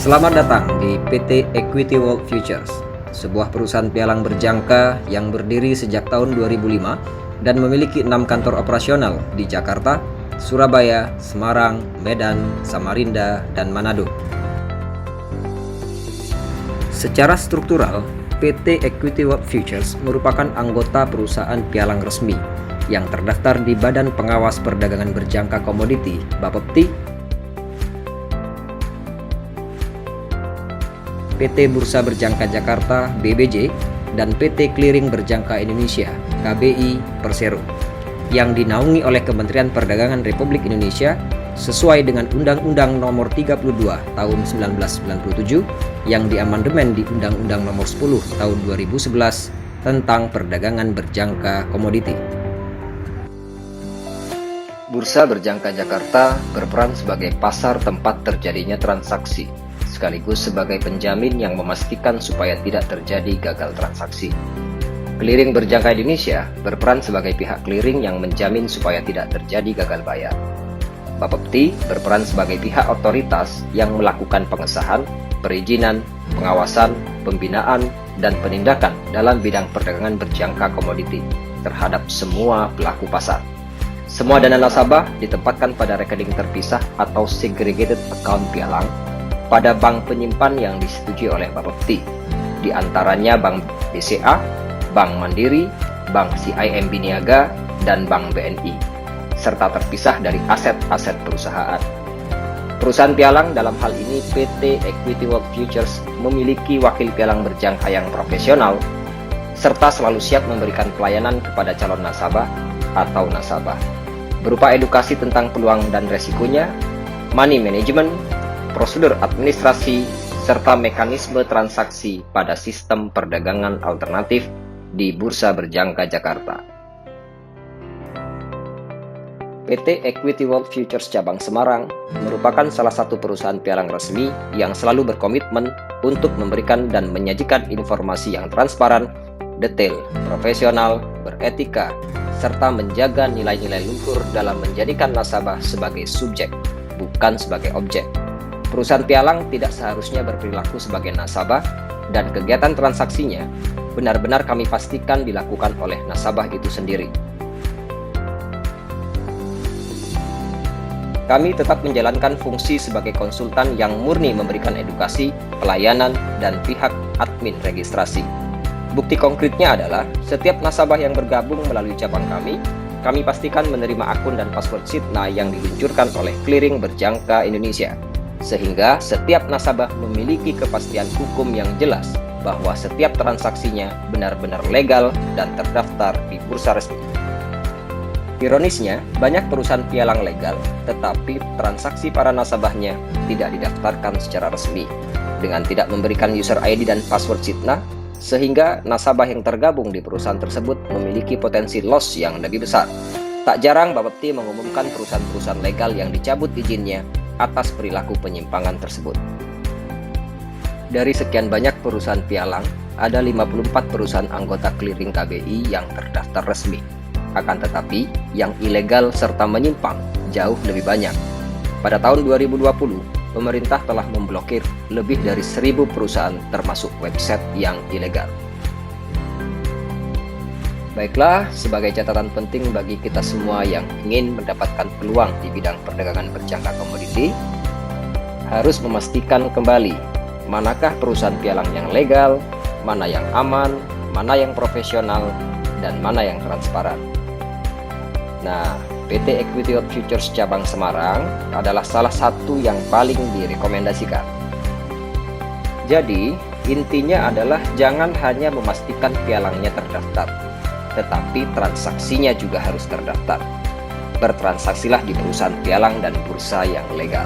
Selamat datang di PT Equity World Futures, sebuah perusahaan pialang berjangka yang berdiri sejak tahun 2005 dan memiliki 6 kantor operasional di Jakarta, Surabaya, Semarang, Medan, Samarinda, dan Manado. Secara struktural, PT Equity World Futures merupakan anggota perusahaan pialang resmi yang terdaftar di Badan Pengawas Perdagangan Berjangka Komoditi (Bapepti), PT Bursa Berjangka Jakarta (BBJ), dan PT Clearing Berjangka Indonesia (KBI) Persero, yang dinaungi oleh Kementerian Perdagangan Republik Indonesia sesuai dengan Undang-Undang Nomor 32 Tahun 1997 yang diamandemen di Undang-Undang Nomor 10 Tahun 2011 tentang perdagangan berjangka komoditi. Bursa Berjangka Jakarta berperan sebagai pasar tempat terjadinya transaksi, sekaligus sebagai penjamin yang memastikan supaya tidak terjadi gagal transaksi. Clearing Berjangka Indonesia berperan sebagai pihak clearing yang menjamin supaya tidak terjadi gagal bayar. Bapepti berperan sebagai pihak otoritas yang melakukan pengesahan, perizinan, pengawasan, pembinaan, dan penindakan dalam bidang perdagangan berjangka komoditi terhadap semua pelaku pasar. Semua dana nasabah ditempatkan pada rekening terpisah atau segregated account pialang pada bank penyimpan yang disetujui oleh Bapepti, di antaranya Bank BCA, Bank Mandiri, Bank CIMB Niaga, dan Bank BNI, serta terpisah dari aset-aset perusahaan. Perusahaan pialang dalam hal ini PT Equity World Futures memiliki wakil pialang berjangka yang profesional, serta selalu siap memberikan pelayanan kepada calon nasabah atau nasabah, berupa edukasi tentang peluang dan resikonya, money management, prosedur administrasi, serta mekanisme transaksi pada sistem perdagangan alternatif di Bursa Berjangka Jakarta. PT Equity World Futures Cabang Semarang merupakan salah satu perusahaan pialang resmi yang selalu berkomitmen untuk memberikan dan menyajikan informasi yang transparan, detail, profesional, beretika, serta menjaga nilai-nilai luhur dalam menjadikan nasabah sebagai subjek, bukan sebagai objek. Perusahaan pialang tidak seharusnya berperilaku sebagai nasabah, dan kegiatan transaksinya benar-benar kami pastikan dilakukan oleh nasabah itu sendiri. Kami tetap menjalankan fungsi sebagai konsultan yang murni memberikan edukasi, pelayanan, dan pihak admin registrasi. Bukti konkretnya adalah setiap nasabah yang bergabung melalui cabang kami pastikan menerima akun dan password Sitna yang diluncurkan oleh Clearing Berjangka Indonesia, sehingga setiap nasabah memiliki kepastian hukum yang jelas bahwa setiap transaksinya benar-benar legal dan terdaftar di bursa resmi. Ironisnya, banyak perusahaan pialang legal, tetapi transaksi para nasabahnya tidak didaftarkan secara resmi, dengan tidak memberikan user ID dan password Sitna, sehingga nasabah yang tergabung di perusahaan tersebut memiliki potensi loss yang lebih besar. Tak jarang Bapepti mengumumkan perusahaan-perusahaan legal yang dicabut izinnya atas perilaku penyimpangan tersebut. Dari sekian banyak perusahaan pialang, ada 54 perusahaan anggota clearing KBI yang terdaftar resmi. Akan tetapi, yang ilegal serta menyimpang jauh lebih banyak. Pada tahun 2020, pemerintah telah memblokir lebih dari 1.000 perusahaan termasuk website yang ilegal. Baiklah, sebagai catatan penting bagi kita semua yang ingin mendapatkan peluang di bidang perdagangan berjangka komoditi, harus memastikan kembali manakah perusahaan pialang yang legal, mana yang aman, mana yang profesional, dan mana yang transparan. Nah, PT Equity World Futures Cabang Semarang adalah salah satu yang paling direkomendasikan. Jadi, intinya adalah jangan hanya memastikan pialangnya terdaftar, tetapi transaksinya juga harus terdaftar. Bertransaksilah di perusahaan pialang dan bursa yang legal.